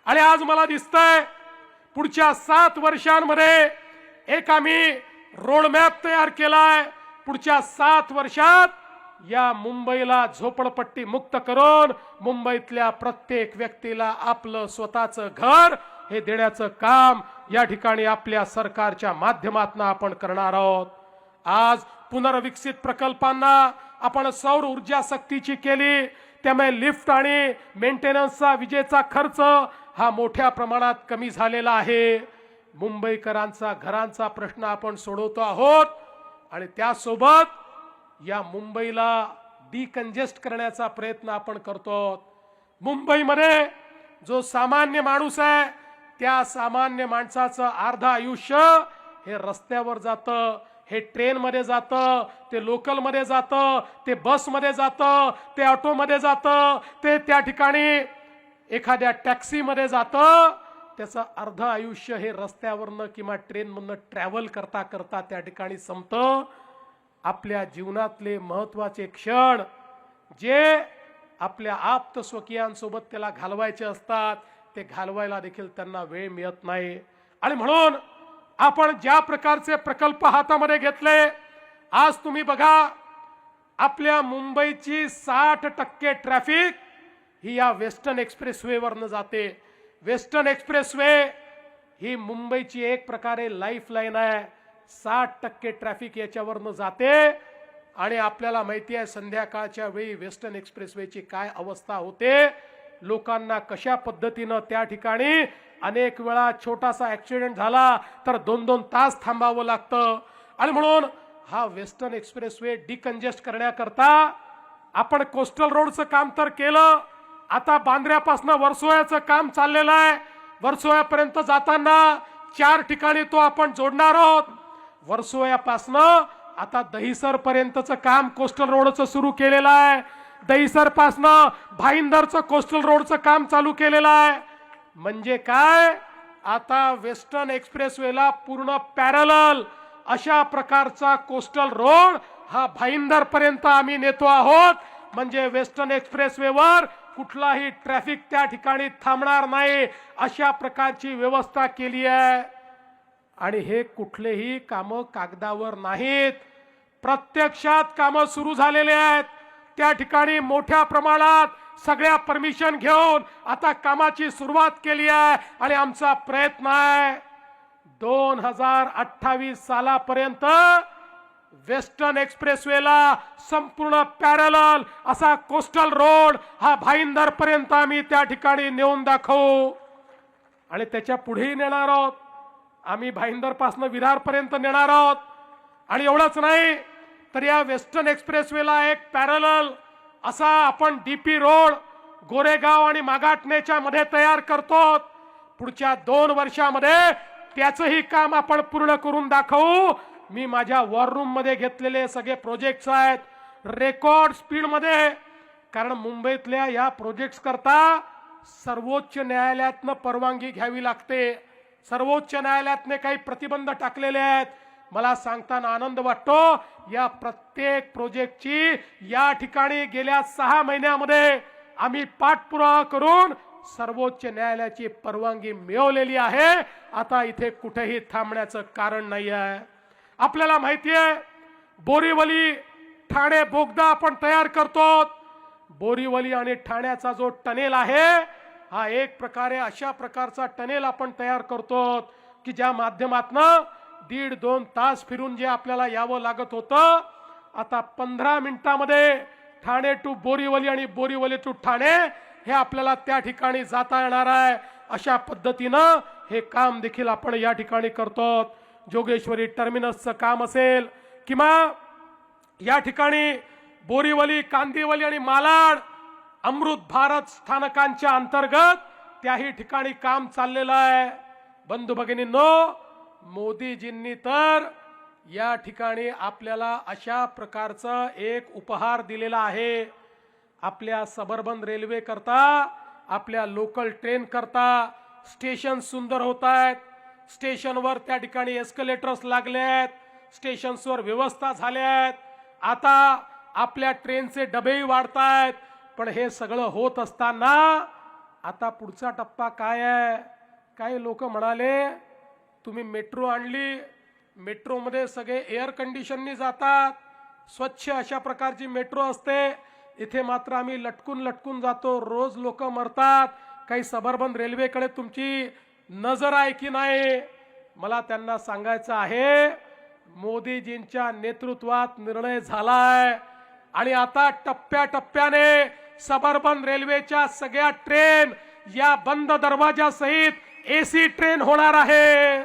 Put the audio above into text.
आणि आज मला दिसतंय पुढच्या 7 वर्षांमध्ये एक आम्ही रोड मॅप तयार केलाय। पुढच्या 7 वर्षात या मुंबईला झोपडपट्टी मुक्त करून मुंबईतल्या प्रत्येक व्यक्तीला आपलं स्वतःचं घर हे देण्याचं काम या ठिकाणी आपल्या सरकारच्या माध्यमातून आपण करणार आहोत। आज पुनर्विकसित प्रकल्पांना आपण सौर ऊर्जा सक्तीची केली, त्यामुळे लिफ्ट आणि मेंटेनन्सचा विजेचा खर्च हा मोठ्या प्रमाणात कमी झालेला आहे। मुंबईकरांचा घरांचा प्रश्न आपण सोडवतो आहोत आणि त्यासोबत या मुंबईला डिकंजेस्ट करण्याचा प्रयत्न आपण करतो। मुंबईमध्ये जो सामान्य माणूस आहे त्या सामान्य माणसाचं अर्ध आयुष्य हे रस्त्यावर जातं, हे ट्रेन मध्ये जातं, ते लोकल मध्ये जातं, ते बस मध्ये जातं, ते ऑटो मध्ये जातं, ते त्या ठिकाणी एखाद्या टॅक्सी मध्ये जातं। त्याचं अर्ध आयुष्य हे रस्त्यावरनं किंवा ट्रेनमधनं ट्रॅव्हल करता करता त्या ठिकाणी संपतं। आपल्या जीवनातले महत्त्वाचे क्षण जे आपल्या आप्त स्वकीयांसोबत त्याला घालवायचे असतात ते घालवायला देखील त्यांना वेळ मिळत नाही। आणि म्हणून आपण ज्या प्रकारचे प्रकल्प हातामध्ये घेतले, आज तुम्ही बघा आपल्या मुंबईची 60% ट्रॅफिक ही या वेस्टर्न एक्सप्रेसवे वरनं जाते। वेस्टर्न एक्सप्रेसवे ही मुंबईची एक प्रकारे लाईफलाईन आहे। 60% ट्रॅफिक याच्यावरनं जाते आणि आपल्याला माहिती आहे संध्याकाळच्या वेळी वेस्टर्न एक्सप्रेसवेची काय अवस्था होते। लोकांना कशा पद्धतीनं त्या ठिकाणी अनेक वेळा छोटासा ऍक्सिडेंट झाला तर 2-2 तास थांबावं लागतं। आणि म्हणून हा वेस्टर्न एक्सप्रेसवे डिकंजेस्ट करण्याकरता आपण कोस्टल रोडचं काम तर केलं, आता बांद्र्यापासून वर्सोव्याचं काम चाललेलं आहे। वर्सोव्यापर्यंत जाताना 4 ठिकाणी तो आपण जोडणार आहोत। वर्सोव्यापासून आता दहिसर पर्यंतचं काम कोस्टल रोडचं सुरू केलेलं आहे। दहिसर पासून भाईंदरचं कोस्टल रोडचं काम चालू केलेलं आहे। म्हणजे काय, आता वेस्टर्न एक्सप्रेसवेला पूर्ण पॅरलल अशा प्रकारचा कोस्टल रोड हा भाईंदर पर्यंत आम्ही नेतो आहोत। म्हणजे वेस्टर्न एक्सप्रेसवेवर कुठलाही ट्रॅफिक त्या ठिकाणी थांबणार नाही अशा प्रकारची व्यवस्था केली आहे। आणि हे कुठलेही कामं कागदावर नाहीत, प्रत्यक्षात कामं सुरू झालेले आहेत। त्या ठिकाणी मोठ्या प्रमाणात सगळ्या परमिशन घेऊन आता कामाची सुरुवात केली आहे आणि आमचा प्रयत्न आहे 2028 सालापर्यंत वेस्टर्न एक्सप्रेसवेला संपूर्ण पॅरलल असा कोस्टल रोड हा भाईंदर पर्यंत आम्ही त्या ठिकाणी नेऊन दाखवू आणि त्याच्या पुढेही नेणार आहोत। आम्ही भाईंदर पासून विरार पर्यंत नेणार आहोत। आणि एवढंच नाही तर या वेस्टर्न एक्सप्रेसवेला एक पॅरलल असा आपण डीपी रोड गोरेगाव आणि मागाटनेच्या मध्ये तयार करतो। पुढच्या 2 वर्षामध्ये त्याचंही काम आपण पूर्ण करून दाखवू। मी माझ्या वॉर रूम मध्ये घेतलेले सगळे प्रोजेक्ट्स आहेत रेकॉर्ड स्पीड मध्ये, कारण मुंबईतल्या या प्रोजेक्ट्स करता सर्वोच्च न्यायालयातनं परवानगी घ्यावी लागते। सर्वोच्च न्यायालयातने काही प्रतिबंध टाकलेले आहेत। मला सांगताना आनंद वाटतो या प्रत्येक प्रोजेक्टची या ठिकाणी गेल्या 6 महिन्यामध्ये आम्ही पाठपुरावा करून सर्वोच्च न्यायालयाची परवानगी मिळवलेली आहे। आता इथे कुठेही थांबण्याचं कारण नाही आहे। आपल्याला माहिती आहे बोरीवली ठाणे बोगदा आपण तयार करतो। बोरीवली आणि ठाण्याचा जो टनेल आहे हा एक प्रकारे अशा प्रकारचा टनेल आपण तयार करतो की ज्या माध्यमातून 1.5-2 तास फिरून जे आपल्याला यावं लागत होतं आता 15 मिनिटांमध्ये ठाणे टू बोरीवली आणि बोरीवली टू ठाणे हे आपल्याला त्या ठिकाणी जाता येणार आहे। अशा पद्धतीनं हे काम देखील आपण या ठिकाणी करतो। जोगेश्वरी टर्मिनसचं काम असेल किंवा या ठिकाणी बोरीवली, कांदिवली आणि मालाड अमृत भारत स्थानकांच्या अंतर्गत त्याही ठिकाणी काम चाललेलं आहे। बंधू भगिनींनो, मोदीजींनी तर या ठिकाणी आपल्याला अशा प्रकारचा एक उपहार दिलेला आहे। आपल्या सबर्बन रेल्वे करता, आपल्या लोकल ट्रेन करता स्टेशन सुंदर होत आहेत। स्टेशनवर त्या ठिकाणी एस्केलेटर्स लागले आहेत, स्टेशन्सवर व्यवस्था झाल्या आहेत। आता आपल्या ट्रेनचे डबेही वाढतायत। पण हे सगळं होत असताना आता पुढचा टप्पा काय आहे? काही लोक म्हणाले तुम्ही मेट्रो आणली, मेट्रोमध्ये सगळे एअर कंडिशननी जातात, स्वच्छ अशा प्रकारची मेट्रो असते, इथे मात्र आम्ही लटकून लटकून जातो, रोज लोक मरतात. काही सबर्बन रेल्वेकडे तुमची नजर आहे की नाही? मला त्यांना सांगायचं आहे, मोदीजींच्या नेतृत्वात निर्णय झालाय आणि आता टप्प्याटप्प्याने सबर्बन रेल्वेच्या सगळ्या ट्रेन या बंद दरवाजा सहित एसी ट्रेन होणार आहे.